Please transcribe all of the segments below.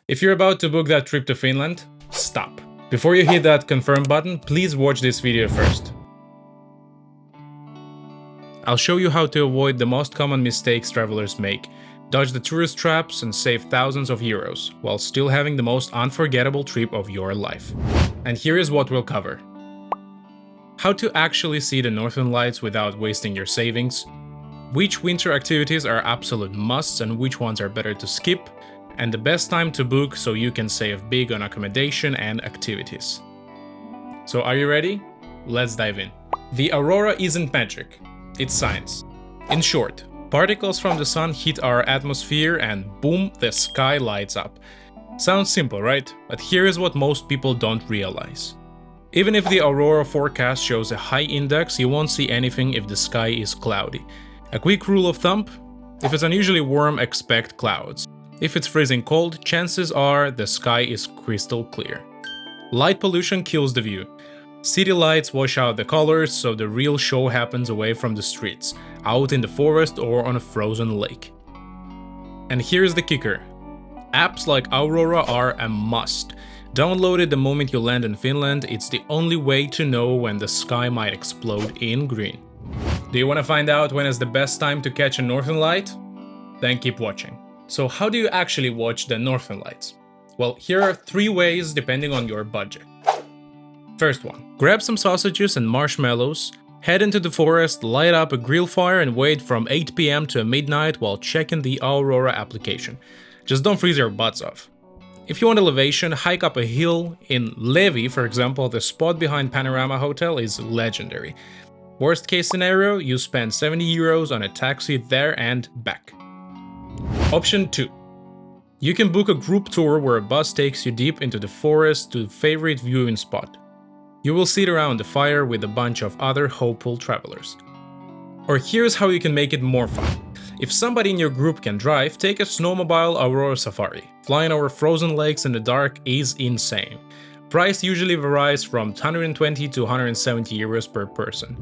If you're about to book that trip to Finland, stop. Before you hit that confirm button, please watch this video first. I'll show you how to avoid the most common mistakes travelers make, dodge the tourist traps and save thousands of euros, while still having the most unforgettable trip of your life. And here is what we'll cover. How to actually see the Northern Lights without wasting your savings, which winter activities are absolute musts and which ones are better to skip, and the best time to book so you can save big on accommodation and activities. So are you ready? Let's dive in. The aurora isn't magic, it's science. In short, particles from the sun hit our atmosphere and boom, the sky lights up. Sounds simple, right? But here is what most people don't realize. Even if the aurora forecast shows a high index, you won't see anything if the sky is cloudy. A quick rule of thumb: if it's unusually warm, expect clouds. If it's freezing cold, chances are the sky is crystal clear. Light pollution kills the view. City lights wash out the colors, so the real show happens away from the streets, out in the forest or on a frozen lake. And here's the kicker. Apps like Aurora are a must. Download it the moment you land in Finland, it's the only way to know when the sky might explode in green. Do you want to find out when is the best time to catch a Northern Light? Then keep watching. So how do you actually watch the Northern Lights? Well, here are 3 ways depending on your budget. First one, grab some sausages and marshmallows, head into the forest, light up a grill fire and wait from 8 PM to midnight while checking the Aurora application. Just don't freeze your butts off. If you want elevation, hike up a hill. In Levi, for example, the spot behind Panorama Hotel is legendary. Worst case scenario, you spend 70 euros on a taxi there and back. Option 2. You can book a group tour where a bus takes you deep into the forest to a favorite viewing spot. You will sit around the fire with a bunch of other hopeful travelers. Or here's how you can make it more fun. If somebody in your group can drive, take a snowmobile Aurora Safari. Flying over frozen lakes in the dark is insane. Price usually varies from 120 to 170 euros per person.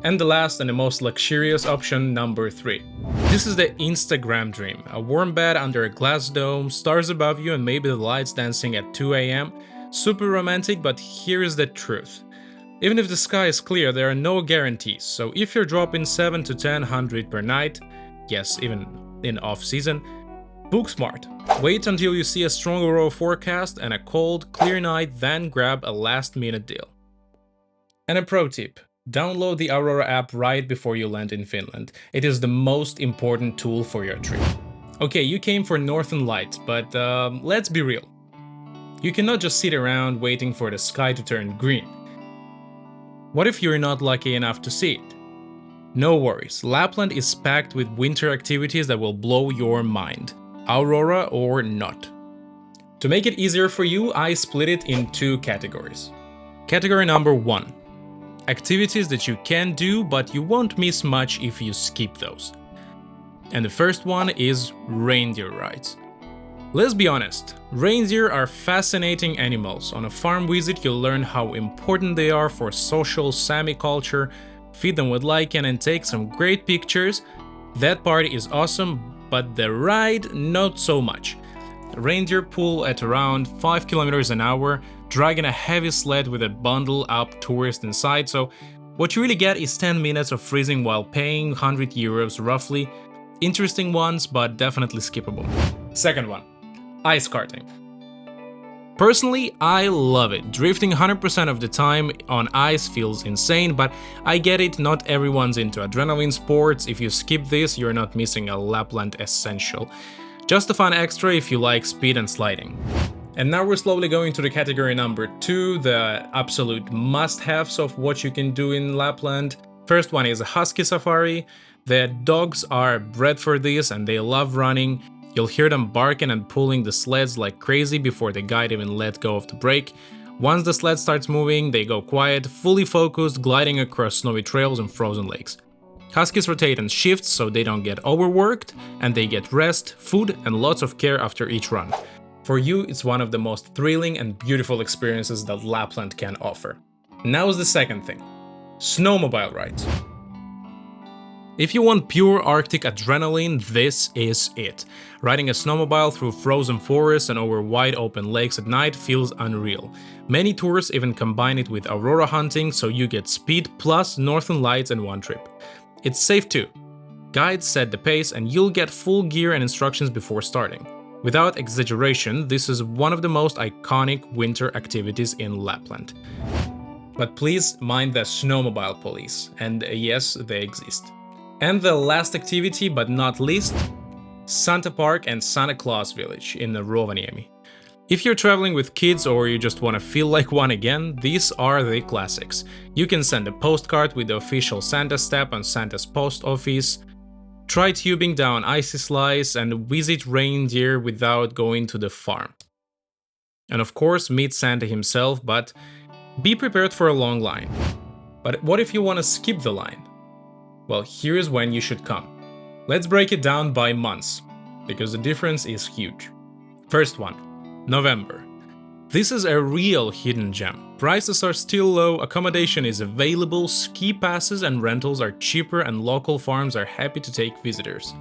And the last and the most luxurious option, number 3. This is the Instagram dream. A warm bed under a glass dome, stars above you and maybe the lights dancing at 2 AM. Super romantic, but here is the truth. Even if the sky is clear, there are no guarantees, so if you're dropping 7 to 10 per night, yes, even in off-season, book smart. Wait until you see a strong aurora forecast and a cold, clear night, then grab a last-minute deal. And a pro tip. Download the Aurora app right before you land in Finland. It is the most important tool for your trip. Okay, you came for Northern Lights, but let's be real. You cannot just sit around waiting for the sky to turn green. What if you're not lucky enough to see it? No worries, Lapland is packed with winter activities that will blow your mind, Aurora or not. To make it easier for you, I split it in 2 categories. Category number 1. Activities that you can do, but you won't miss much if you skip those. And the first one is reindeer rides. Let's be honest, reindeer are fascinating animals. On a farm visit, you'll learn how important they are for social Sami culture, feed them with lichen and take some great pictures. That part is awesome, but the ride, not so much. Reindeer pull at around 5 kilometers an hour, dragging a heavy sled with a bundle up tourist inside, so what you really get is 10 minutes of freezing while paying 100 euros roughly. Interesting ones, but definitely skippable. Second one, ice karting. Personally, I love it. Drifting 100% of the time on ice feels insane, but I get it, not everyone's into adrenaline sports. If you skip this, you're not missing a Lapland essential. Just a fun extra if you like speed and sliding. And now we're slowly going to the category number 2, the absolute must-haves of what you can do in Lapland. First one is a husky safari. The dogs are bred for this and they love running. You'll hear them barking and pulling the sleds like crazy before the guide even let go of the brake. Once the sled starts moving, they go quiet, fully focused, gliding across snowy trails and frozen lakes. Huskies rotate in shifts so they don't get overworked, and they get rest, food, and lots of care after each run. For you, it's one of the most thrilling and beautiful experiences that Lapland can offer. Now is the second thing. Snowmobile rides. If you want pure Arctic adrenaline, this is it. Riding a snowmobile through frozen forests and over wide open lakes at night feels unreal. Many tours even combine it with aurora hunting, so you get speed plus northern lights in one trip. It's safe too. Guides set the pace and you'll get full gear and instructions before starting. Without exaggeration, this is one of the most iconic winter activities in Lapland. But please mind the snowmobile police, and yes, they exist. And the last activity, but not least, Santa Park and Santa Claus Village in Rovaniemi. If you're traveling with kids or you just want to feel like one again, these are the classics. You can send a postcard with the official Santa stamp on Santa's post office, try tubing down icy slides, and visit reindeer without going to the farm. And of course, meet Santa himself, but be prepared for a long line. But what if you want to skip the line? Well, here's when you should come. Let's break it down by months, because the difference is huge. First one, November. This is a real hidden gem. Prices are still low, accommodation is available, ski passes and rentals are cheaper, and local farms are happy to take visitors.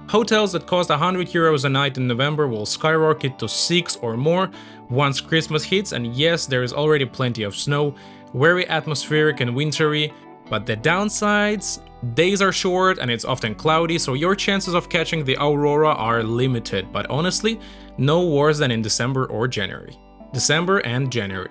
Hotels that cost €100 a night in November will skyrocket to 6 or more once Christmas hits, and yes, there is already plenty of snow, very atmospheric and wintry, but the downsides? Days are short and it's often cloudy, so your chances of catching the aurora are limited, but honestly, no worse than in December or January. December and January.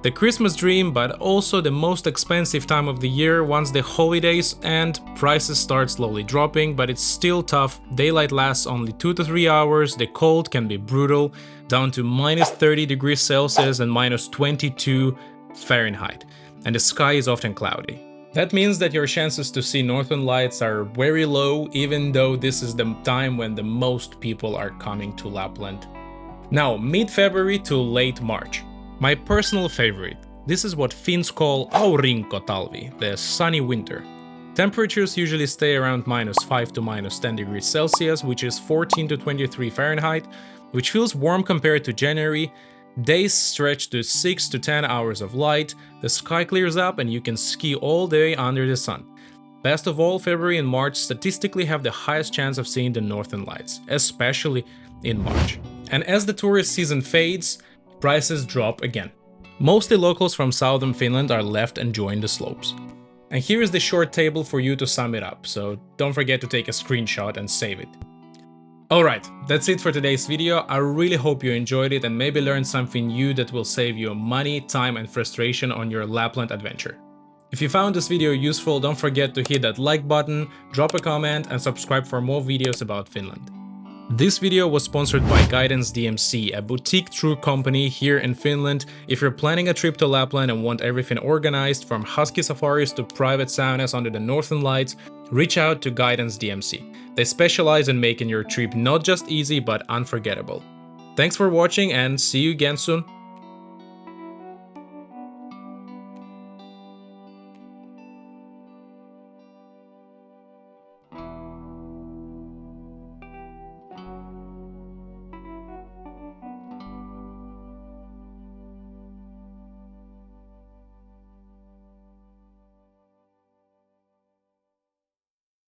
The Christmas dream, but also the most expensive time of the year once the holidays end, prices start slowly dropping, but it's still tough. Daylight lasts only 2 to 3 hours, the cold can be brutal, down to minus 30 degrees Celsius and minus 22 Fahrenheit, and the sky is often cloudy. That means that your chances to see northern lights are very low, even though this is the time when the most people are coming to Lapland. Now, mid-February to late March. My personal favorite. This is what Finns call aurinkotalvi, the sunny winter. Temperatures usually stay around minus 5 to minus 10 degrees Celsius, which is 14 to 23 Fahrenheit, which feels warm compared to January. Days stretch to 6 to 10 hours of light, the sky clears up and you can ski all day under the sun. Best of all, February and March statistically have the highest chance of seeing the northern lights, especially in March. And as the tourist season fades, prices drop again. Mostly locals from southern Finland are left enjoying the slopes. And here is the short table for you to sum it up, so don't forget to take a screenshot and save it. Alright, that's it for today's video. I really hope you enjoyed it and maybe learned something new that will save you money, time and frustration on your Lapland adventure. If you found this video useful, don't forget to hit that like button, drop a comment and subscribe for more videos about Finland. This video was sponsored by Guidance DMC, a boutique tour company here in Finland. If you're planning a trip to Lapland and want everything organized, from husky safaris to private saunas under the northern lights, reach out to Guidance DMC. They specialize in making your trip not just easy but unforgettable. Thanks for watching and see you again soon.